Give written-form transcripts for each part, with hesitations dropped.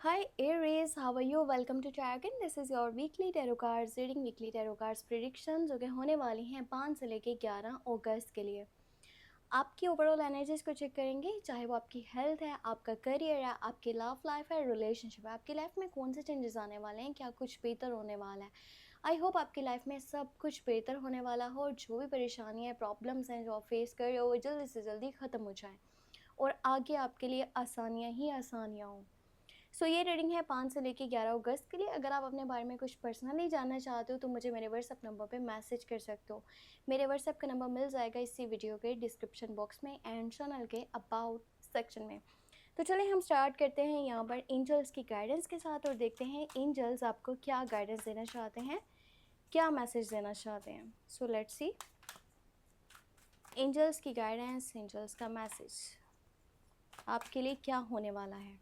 Hi Aries, how are you? Welcome to Dragon. This is your weekly tarot cards reading, weekly tarot cards predictions जो कि होने वाली हैं 5 से लेके 11 अगस्त के लिए। आपकी ओवरऑल एनर्जीज को चेक करेंगे, चाहे वो आपकी हेल्थ है, आपका करियर है, आपकी लव लाइफ है, रिलेशनशिप है, आपकी लाइफ में कौन से चेंजेस आने वाले हैं, क्या कुछ बेहतर होने वाला है। आई होप आपकी लाइफ में सब कुछ बेहतर होने वाला हो और जो भी परेशानी है, प्रॉब्लम्स हैं जो आप फेस कर रहे हो वो जल्दी से जल्दी ख़त्म हो जाएँ और आगे आपके लिए आसानियाँ ही आसानियाँ हों। ये रीडिंग है 5 से लेके 11 अगस्त के लिए। अगर आप अपने बारे में कुछ पर्सनली जानना चाहते हो तो मुझे मेरे व्हाट्सएप नंबर पे मैसेज कर सकते हो। मेरे व्हाट्सएप का नंबर मिल जाएगा इसी वीडियो के डिस्क्रिप्शन बॉक्स में एंड चैनल के अबाउट सेक्शन में। तो चलिए हम स्टार्ट करते हैं यहाँ पर एंजल्स की गाइडेंस के साथ और देखते हैं एंजल्स आपको क्या गाइडेंस देना चाहते हैं, क्या मैसेज देना चाहते हैं। सो लेट्स सी एंजल्स की गाइडेंस, एंजल्स का मैसेज आपके लिए क्या होने वाला है।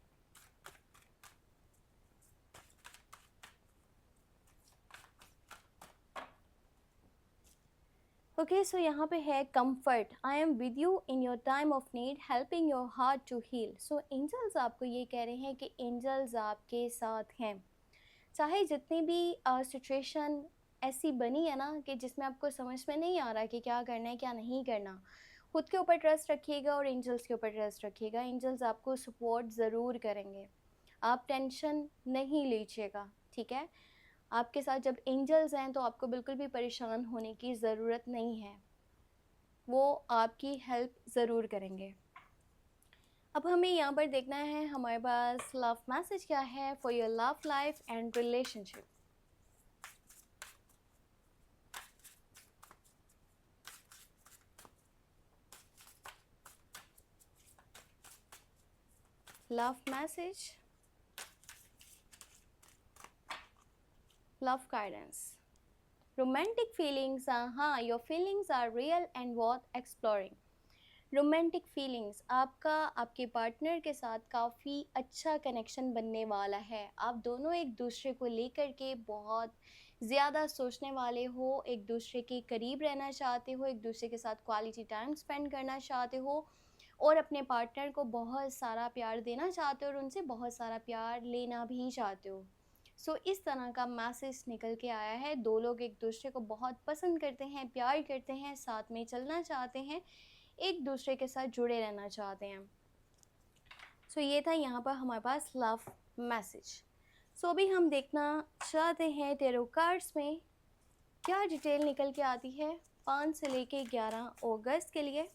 ओके, सो यहाँ पे है comfort. I am with you in your time of need, helping your heart to heal. So angels आपको ये कह रहे हैं कि एंजल्स आपके साथ हैं, चाहे जितनी भी सिचुएशन ऐसी बनी है ना कि जिसमें आपको समझ में नहीं आ रहा कि क्या करना है क्या नहीं करना। खुद के ऊपर ट्रस्ट रखिएगा और एंजल्स के ऊपर ट्रस्ट रखिएगा। एंजल्स आपको सपोर्ट ज़रूर करेंगे, आप टेंशन नहीं लीजिएगा, ठीक है। आपके साथ जब एंजल्स हैं तो आपको बिल्कुल भी परेशान होने की ज़रूरत नहीं है, वो आपकी हेल्प ज़रूर करेंगे। अब हमें यहाँ पर देखना है हमारे पास लव मैसेज क्या है for your love life and relationship. Love message, love guidance, romantic feelings. हाँ, your feelings are real and worth exploring. Romantic feelings, आपका आपके पार्टनर के साथ काफ़ी अच्छा कनेक्शन बनने वाला है। आप दोनों एक दूसरे को लेकर के बहुत ज़्यादा सोचने वाले हो, एक दूसरे के करीब रहना चाहते हो, एक दूसरे के साथ क्वालिटी टाइम स्पेंड करना चाहते हो और अपने पार्टनर को बहुत सारा प्यार देना चाहते हो और उनसे बहुत सारा प्यार लेना भी चाहते हो। इस तरह का मैसेज निकल के आया है। दो लोग एक दूसरे को बहुत पसंद करते हैं, प्यार करते हैं, साथ में चलना चाहते हैं, एक दूसरे के साथ जुड़े रहना चाहते हैं। ये था यहाँ पर हमारे पास लव मैसेज। अभी हम देखना चाहते हैं टेरो कार्ड्स में क्या डिटेल निकल के आती है 5 से लेके 11 अगस्त के लिए।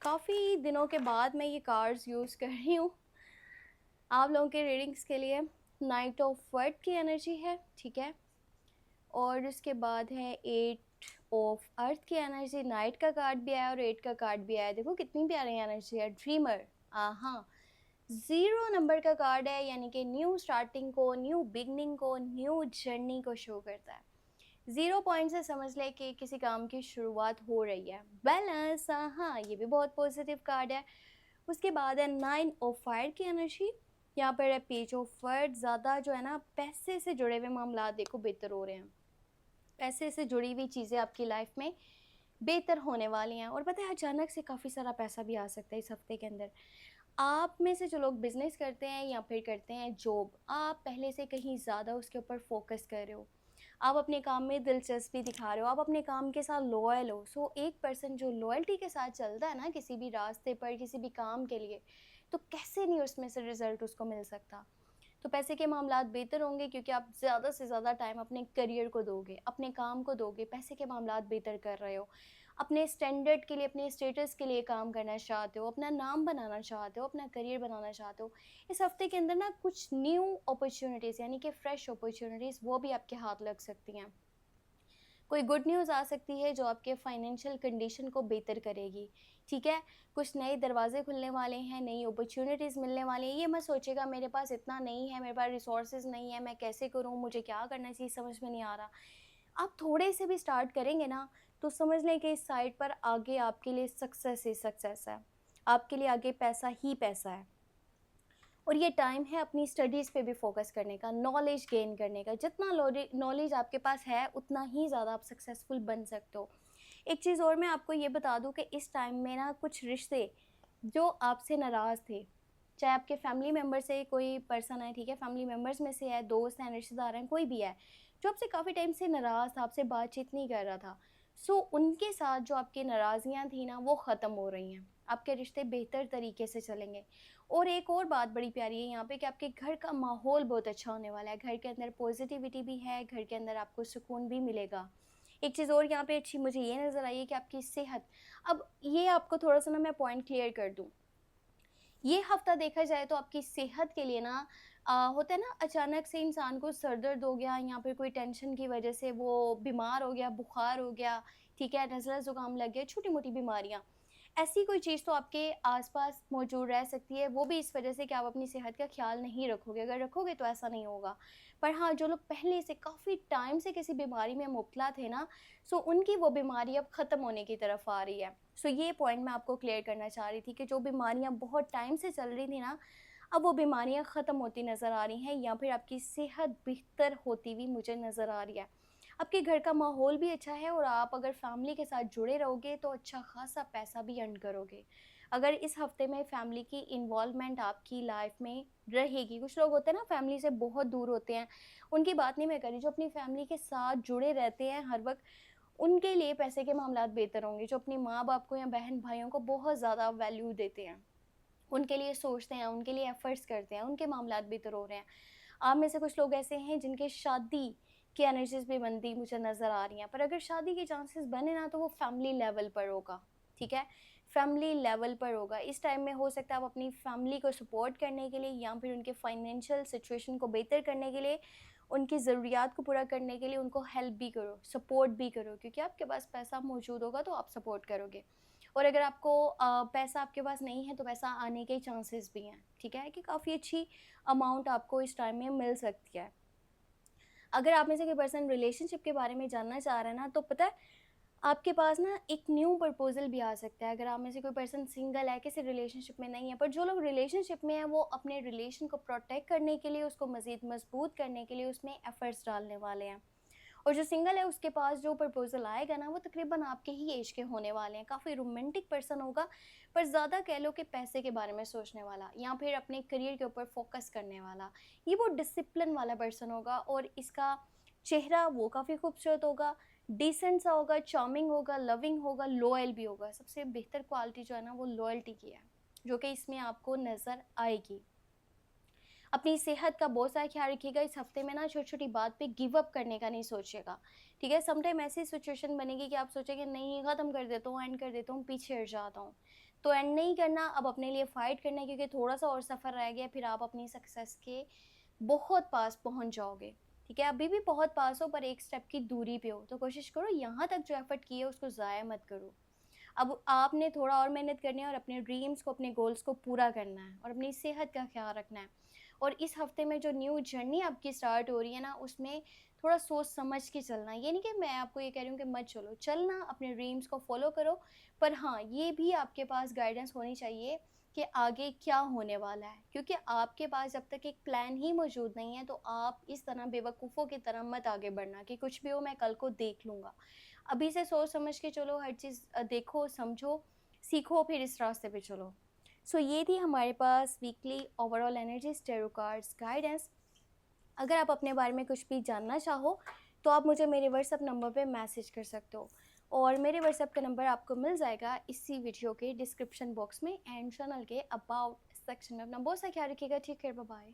काफ़ी दिनों के बाद मैं ये कार्ड्स यूज़ कर रही हूँ आप लोगों के रीडिंग्स के लिए। नाइट ऑफ वर्ड की एनर्जी है, ठीक है, और उसके बाद है 8 ऑफ अर्थ की एनर्जी। नाइट का कार्ड भी आया और 8 का कार्ड भी आया। देखो कितनी प्यारी एनर्जी है। ड्रीमर, हाँ, 0 नंबर का कार्ड है, यानी कि न्यू स्टार्टिंग को, न्यू बिगनिंग को, न्यू जर्नी को शो करता है। 0 पॉइंट से समझ ले कि किसी काम की शुरुआत हो रही है। बैलेंस, हाँ, ये भी बहुत पॉजिटिव कार्ड है। उसके बाद है 9 ऑफ फायर की एनर्जी। यहाँ पर है पेज ऑफ वर्ड। ज़्यादा जो है ना पैसे से जुड़े हुए मामला देखो बेहतर हो रहे हैं। पैसे से जुड़ी हुई चीज़ें आपकी लाइफ में बेहतर होने वाली हैं और पता है अचानक से काफ़ी सारा पैसा भी आ सकता है इस हफ्ते के अंदर। आप में से जो लोग बिज़नेस करते हैं या फिर करते हैं जॉब, आप पहले से कहीं ज़्यादा उसके ऊपर फोकस कर रहे हो, आप अपने काम में दिलचस्पी दिखा रहे हो, आप अपने काम के साथ लॉयल हो। एक पर्सन जो लॉयल्टी के साथ चलता है ना किसी भी रास्ते पर, किसी भी काम के लिए, तो कैसे नहीं उसमें से रिज़ल्ट उसको मिल सकता। तो पैसे के मामलात बेहतर होंगे क्योंकि आप ज़्यादा से ज़्यादा टाइम अपने करियर को दोगे, अपने काम को दोगे। पैसे के मामलात बेहतर कर रहे हो, अपने स्टैंडर्ड के लिए, अपने स्टेटस के लिए काम करना चाहते हो, अपना नाम बनाना चाहते हो, अपना करियर बनाना चाहते हो। इस हफ्ते के अंदर ना कुछ न्यू अपॉर्चुनिटीज़ यानी कि फ्रेश अपॉर्चुनिटीज़ वो भी आपके हाथ लग सकती हैं। कोई गुड न्यूज़ आ सकती है जो आपके फाइनेंशियल कंडीशन को बेहतर करेगी, ठीक है। कुछ नए दरवाजे खुलने वाले हैं, नई अपॉर्चुनिटीज़ मिलने वाली हैं। ये मत सोचिएगा मेरे पास इतना नहीं है, मेरे पास रिसोर्सेज नहीं है, मैं कैसे करूँ, मुझे क्या करना चाहिए, समझ में नहीं आ रहा। आप थोड़े से भी स्टार्ट करेंगे ना तो समझ लें कि इस साइड पर आगे आपके लिए सक्सेस ही सक्सेस है, आपके लिए आगे पैसा ही पैसा है। और ये टाइम है अपनी स्टडीज़ पे भी फोकस करने का, नॉलेज गेन करने का। जितना नॉलेज आपके पास है उतना ही ज़्यादा आप सक्सेसफुल बन सकते हो। एक चीज़ और मैं आपको ये बता दूँ कि इस टाइम में ना कुछ रिश्ते जो आपसे नाराज़ थे, चाहे आपके फैमिली मेम्बर से कोई पर्सन है, ठीक है, फैमिली मेम्बर्स में से है, दोस्त हैं, रिश्तेदार हैं, कोई भी है, जो आपसे काफ़ी टाइम से नाराज़ था, आपसे बातचीत नहीं कर रहा था, सो उनके साथ जो आपकी नाराज़गियाँ थी ना वो ख़त्म हो रही हैं। आपके रिश्ते बेहतर तरीके से चलेंगे। और एक और बात बड़ी प्यारी है यहाँ पे कि आपके घर का माहौल बहुत अच्छा होने वाला है। घर के अंदर पॉजिटिविटी भी है, घर के अंदर आपको सुकून भी मिलेगा। एक चीज़ और यहाँ पे अच्छी मुझे ये नज़र आई है कि आपकी सेहत, अब ये आपको थोड़ा-सा ना मैं पॉइंट क्लियर कर दूँ। ये हफ्ता देखा जाए तो आपकी सेहत के लिए ना होता है ना, अचानक से इंसान को सर दर्द हो गया या फिर कोई टेंशन की वजह से वो बीमार हो गया, बुखार हो गया, ठीक है, नज़ला ज़ुकाम लग गया, छोटी-मोटी बीमारियाँ। ऐसी कोई चीज़ तो आपके आस-पास मौजूद रह सकती है, वो भी इस वजह से कि आप अपनी सेहत का ख़्याल नहीं रखोगे। अगर रखोगे तो ऐसा नहीं होगा। पर हाँ, जो लोग पहले से काफ़ी टाइम से किसी बीमारी में मुब्तला थे ना, सो उनकी वो बीमारी अब ख़त्म होने की तरफ आ रही है। सो ये पॉइंट मैं आपको क्लियर करना चाह रही थी कि जो बीमारियाँ बहुत टाइम से चल रही थी ना, अब वो बीमारियाँ ख़त्म होती नज़र आ रही हैं या फिर आपकी सेहत बेहतर होती हुई मुझे नज़र आ रही है। आपके घर का माहौल भी अच्छा है और आप अगर फैमिली के साथ जुड़े रहोगे तो अच्छा खासा पैसा भी अर्न करोगे। अगर इस हफ्ते में फैमिली की इन्वॉल्वमेंट आपकी लाइफ में रहेगी, कुछ लोग होते हैं ना फैमिली से बहुत दूर होते हैं, उनकी बात नहीं मैं कर रही, जो अपनी फैमिली के साथ जुड़े रहते हैं हर वक्त, उनके लिए पैसे के मामलात बेहतर होंगे। जो अपने माँ बाप को या बहन भाइयों को बहुत ज़्यादा वैल्यू देते हैं, उनके लिए सोचते हैं, उनके लिए एफर्ट्स करते हैं, उनके मामलात बेहतर हो रहे हैं। आप में से कुछ लोग ऐसे हैं जिनके शादी की एनर्जीज़ भी बनती मुझे नज़र आ रही हैं, पर अगर शादी के चांसेस बने ना तो वो फैमिली लेवल पर होगा, ठीक है? फैमिली लेवल पर होगा। इस टाइम में हो सकता है आप अपनी फैमिली को सपोर्ट करने के लिए या फिर उनके फाइनेंशियल सिचुएशन को बेहतर करने के लिए, उनकी ज़रूरियात को पूरा करने के लिए उनको हेल्प भी करो, सपोर्ट भी करो, क्योंकि आपके पास पैसा मौजूद होगा तो आप सपोर्ट करोगे। और अगर आपको पैसा आपके पास नहीं है तो पैसा आने के चांसेस भी हैं, ठीक है? कि काफ़ी अच्छी अमाउंट आपको इस टाइम में मिल सकती है। अगर आप में से कोई पर्सन रिलेशनशिप के बारे में जानना चाह रहा है ना, तो पता है आपके पास ना एक न्यू प्रपोज़ल भी आ सकता है। अगर आप में से कोई पर्सन सिंगल है, किसी रिलेशनशिप में नहीं है, पर जो लोग रिलेशनशिप में हैं, वो अपने रिलेशन को प्रोटेक्ट करने के लिए, उसको मज़ीद मज़बूत करने के लिए उसमें एफ़र्ट्स डालने वाले हैं। और जो सिंगल है उसके पास जो प्रपोज़ल आएगा ना वो तकरीबन आपके ही एज के होने वाले हैं। काफ़ी रोमांटिक पर्सन होगा, पर ज़्यादा कह लो कि पैसे के बारे में सोचने वाला या फिर अपने करियर के ऊपर फ़ोकस करने वाला। ये वो डिसिप्लिन वाला पर्सन होगा और इसका चेहरा वो काफ़ी खूबसूरत होगा, डिसेंट सा होगा, चार्मिंग होगा, लविंग होगा, लॉयल भी होगा। सबसे बेहतर क्वालिटी जो है ना वो लॉयल्टी की है, जो कि इसमें आपको नज़र आएगी। अपनी सेहत का बहुत सारा ख्याल रखिएगा। इस हफ्ते में ना छोटी-छोटी बात पे गिव अप करने का नहीं सोचिएगा, ठीक है? समटाइम ऐसी सिचुएशन बनेगी कि आप सोचेंगे नहीं ख़त्म कर देता हूँ, एंड कर देता हूँ, पीछे हट जाता हूँ। तो एंड नहीं करना, अब अपने लिए फ़ाइट करना है क्योंकि थोड़ा-सा और सफ़र रह गया, फिर आप अपनी सक्सेस के बहुत पास पहुँच जाओगे, ठीक है? अभी भी बहुत पास हो पर एक स्टेप की दूरी पे हो, तो कोशिश करो यहाँ तक जो एफ़र्ट किए उसको ज़ाया मत करो। अब आपने थोड़ा और मेहनत करनी है और अपने ड्रीम्स को, अपने गोल्स को पूरा करना है और अपनी सेहत का ख्याल रखना है। और इस हफ्ते में जो न्यू जर्नी आपकी स्टार्ट हो रही है ना, उसमें थोड़ा सोच समझ के चलना। ये नहीं कि मैं आपको ये कह रही हूँ कि मत चलो, चलना, अपने ड्रीम्स को फॉलो करो, पर हाँ, ये भी आपके पास गाइडेंस होनी चाहिए कि आगे क्या होने वाला है, क्योंकि आपके पास जब तक एक प्लान ही मौजूद नहीं है तो आप इस तरह बेवकूफ़ों की तरह मत आगे बढ़ना कि कुछ भी हो मैं कल को देख लूँगा। अभी से सोच समझ के चलो, हर चीज़ देखो, समझो, सीखो, फिर इस रास्ते पे चलो। सो ये थी हमारे पास weekly overall energies tarot cards guidance. अगर आप अपने बारे में कुछ भी जानना चाहो तो आप मुझे मेरे व्हाट्सएप नंबर पे मैसेज कर सकते हो, और मेरे व्हाट्सएप का नंबर आपको मिल जाएगा इसी वीडियो के डिस्क्रिप्शन बॉक्स में एंड चैनल के अबाउट सेक्शन में। अपना बहुत सा ख्याल रखिएगा। ठीक है, बाय बाय।